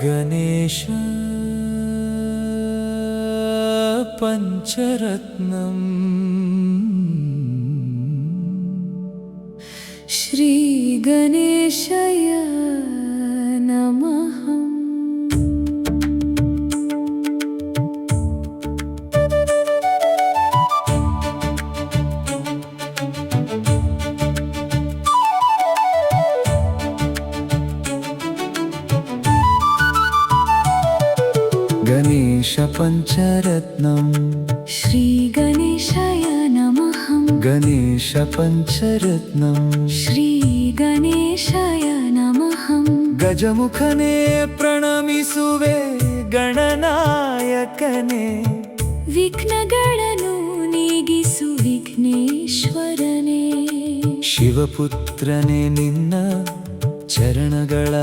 ಗಣೇಶ ಪಂಚರತ್ನಂ ಶ್ರೀ ಗಣೇಶಾಯ ನಮಃ. ಗಣೇಶ ಪಂಚರತ್ನಂ ಶ್ರೀ ಗಣೇಶಾಯ ನಮಃ. ಗಣೇಶ ಪಂಚರತ್ನಂ ಶ್ರೀ ಗಣೇಶಾಯ ನಮಃ. ಗಜಮುಖನೇ ಪ್ರಣಮಿಸುವೆ ಗಣನಾಯಕನೇ, ವಿಘ್ನಗಳನ್ನು ನೀಗಿಸು ವಿಘ್ನೇಶ್ವರನೇ. ಶಿವಪುತ್ರನೇ ನಿನ್ನ ಚರಣಗಳ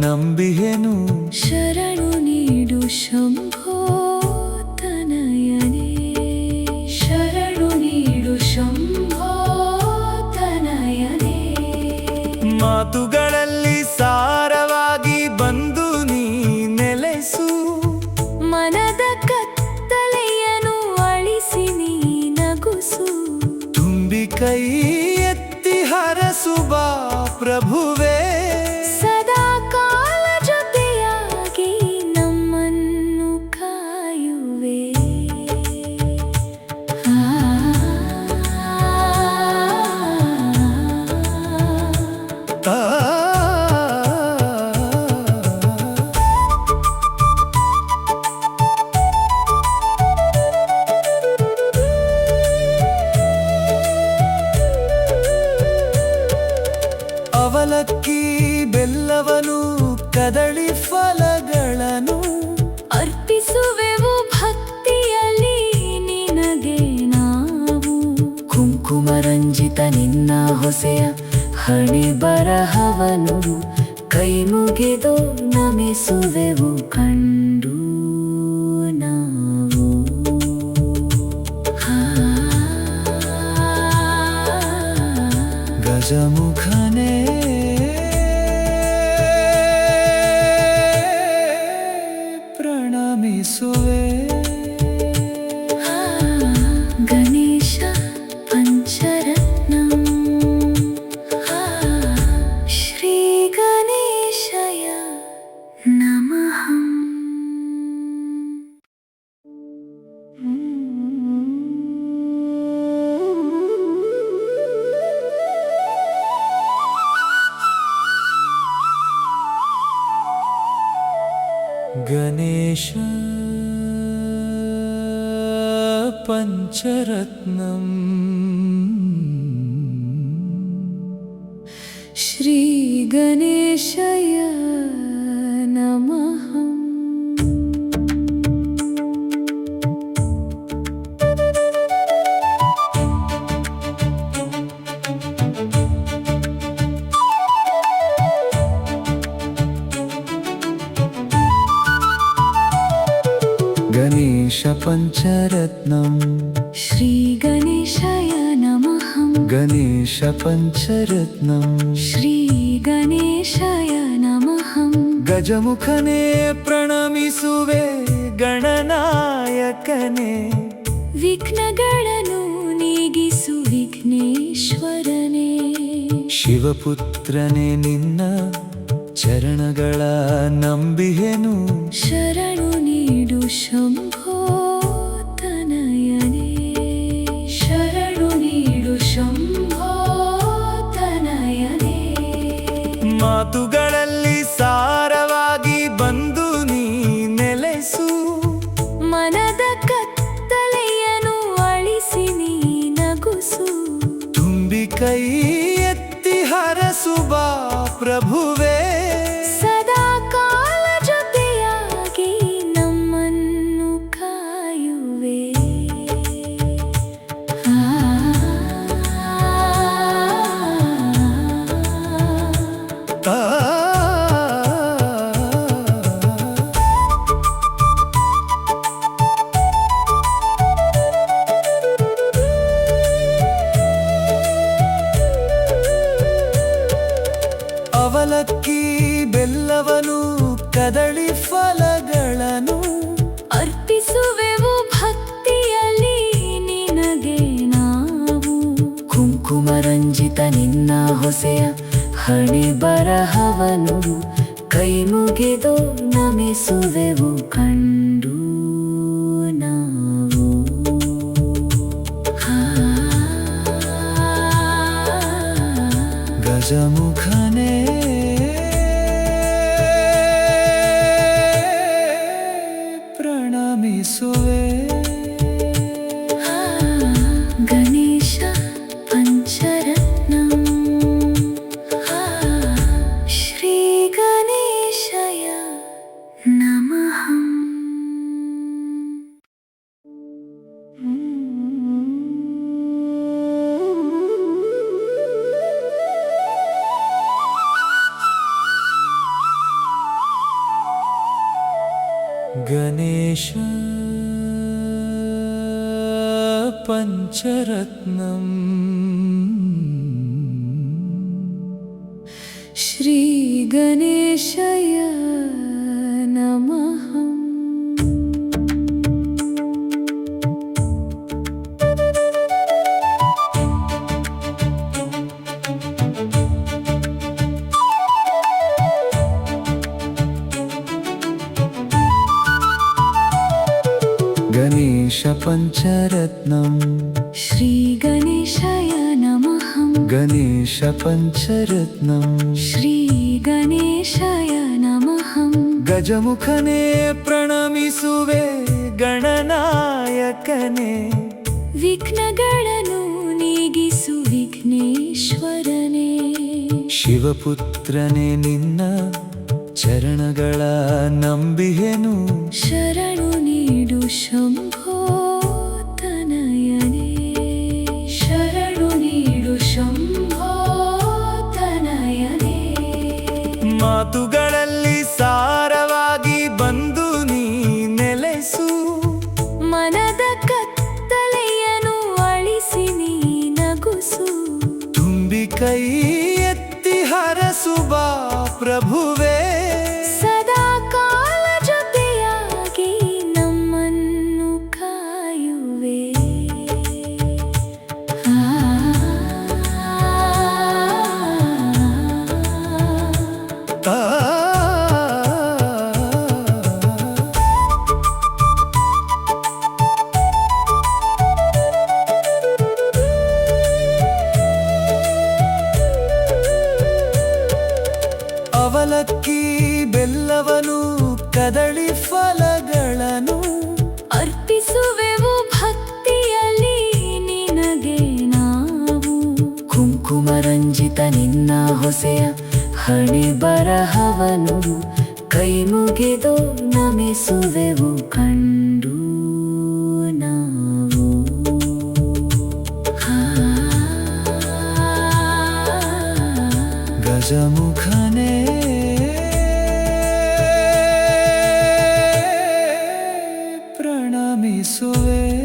ನಂಬಿಹೆನು, ಶರಣು ನೀಡು ಶಂಭೋ ತನಯನೇ. ಶರಣು ನೀಡು ಶಂಭೋ ತನಯನೇ. ಮಾತುಗಳಲ್ಲಿ ಸಾರವಾಗಿ ಬಂದು ನೀ ನೆಲೆಸು, ಮನದ ಕತ್ತಲೆಯನ್ನು ಅಳಿಸಿ ನೀ ನಗುಸು. ತುಂಬಿ ಕೈ ಎತ್ತಿ ಹರಸು ಬಾ ಪ್ರಭುವೇ, ಸದಾ ಕಾಲ ಜೊತೆಯಾಗಿ ನಮ್ಮನ್ನು ಕಾಯುವೆ. ಅವಲಕ್ಕಿ ಬೆಲ್ಲವನು ಕದಳಿ ಫಲಗಳನ್ನು ಅರ್ಪಿಸುವೆವು ಭಕ್ತಿಯಲ್ಲಿ ನಿನಗೆ ನಾವು. ಕುಂಕುಮರಂಜಿತ ನಿನ್ನ ಹೊಸೆಯ ಹಣೆ ಬರಹವನು ಕೈ ಮುಗಿದು ನಮಿಸುವೆವು ಕಂಡು ನಾವು. ಗಜಮುಖನೇ ಪ್ರಣಮಿಸುವೆ. ಗಣೇಶ ಪಂಚರತ್ನಂ ಶ್ರೀ ಗಣೇಶಾಯ ನಮಃ. ಗಣೇಶ ಪಂಚರತ್ನಂ ಶ್ರೀ ಗಣೇಶಾಯ ನಮಃ. ಗಣೇಶ ಪಂಚರತ್ನಂ ಶ್ರೀ ಗಣೇಶಾಯ ನಮಃ. ಗಣೇಶ ಪಂಚರತ್ನಂ ಶ್ರೀ ಗಣೇಶಾಯ ನಮಃ. ಗಜಮುಖನೇ ಪ್ರಣಮಿಸುವೆ ಗಣನಾಯಕನೇ, ವಿಘ್ನಗಳನ್ನು ನೀಗಿಸು ವಿಘ್ನೇಶ್ವರನೇ. ಶಿವಪುತ್ರನೇ ನಿನ್ನ ಚರಣಗಳ ನಂಬಿಹೆನು, ಶರಣು ನೀಡು ಶಂಭೋ ತನಯನೇ. ಶರಣು ನೀಡು ಶಂಭೋ ತನಯನೇ. ಮಾತುಗಳಲ್ಲಿ ಸಾರವಾಗಿ ಬಂದು ನೀ ನೆಲೆಸು, ಮನದ ಕತ್ತಲೆಯನ್ನು ಅಳಿಸಿ ನೀ ನಗುಸು. ತುಂಬಿ ಕೈ ಎತ್ತಿ ಹರಸು ಬಾ ಪ್ರಭುವೇ, ಸದಾ ಕಾಲ ಜೊತೆಯಾಗಿ ಹಣೆ ಬರಹವನು ಕೈ ಮುಗಿದು ನಮಿಸುವೆವು ಕಂಡು ನಾವು. ಗಜಮುಖನೇ ಪ್ರಣಮಿಸುವೆ. ಗಣೇಶ ಪಂಚರತ್ನಂ ಶ್ರೀ ಗಣೇಶಯ ನಮಃ. ಗಣೇಶ ಪಂಚರತ್ನಂ ಶ್ರೀ ಗಣೇಶಯ ನಮಃ. ಗಣೇಶ ಪಂಚರತ್ನಂ ಶ್ರೀ ಗಣೇಶಯ ನಮಃ. ಗಣೇಶ ಪಂಚರತ್ನಂ ಶ್ರೀ ಗಣೇಶಯ ನಮಃ. ಗಜಮುಖನೇ ಪ್ರಣಮಿಸುವೆ ಗಣನಾಯಕನೇ. ವಿಘ್ನಗಳನ್ನು ನೀಗಿಸು ವಿಘ್ನೇಶ್ವರನೇ. ಶಿವಪುತ್ರನೇ ನಿನ್ನ ಚರಣಗಳ ನಂಬಿಹೆನು. ಶರಣು ನೀಡು ಶಂಭೋ ತನಯನೇ. ಶರಣು ನೀಡು ಶಂಭೋ ತನಯನೇ. ಮಾತುಗಳಲ್ಲಿ ಸಾರವಾಗಿ ಬಂದು ನೀ ನೆಲೆಸು. ಮನದ ಕತ್ತಲೆಯನ್ನು ಅಳಿಸಿ ನೀ ನಗುಸು. ತುಂಬಿ ಕೈ ಎತ್ತಿ ಹರಸು ಬಾ ಪ್ರಭುವೇ. ಸದಾ ಕಾಲ ಜೊತೆಯಾಗಿ ನಮ್ಮನ್ನು ಕಾಯುವೆ. ಆ ಅವಲಕ್ಕಿ ಬೆಲ್ಲವನು ಕದಳಿ ಫಲಗಳನ್ನು ಅರ್ಪಿಸುವೆವು ಭಕ್ತಿಯಲ್ಲಿ ನಿನಗೆ ನಾವು. ಕುಂಕುಮರಂಜಿತ ನಿನ್ನ ಹೊಸೆಯ ಹಣೆ ಬರಹವನು ಕೈ ಮುಗಿದು ನಮಿಸುವೆವು ಕಂಡು ನಾವು. ಗಜಮುಖನೇ ಪ್ರಣಮಿಸುವೆ.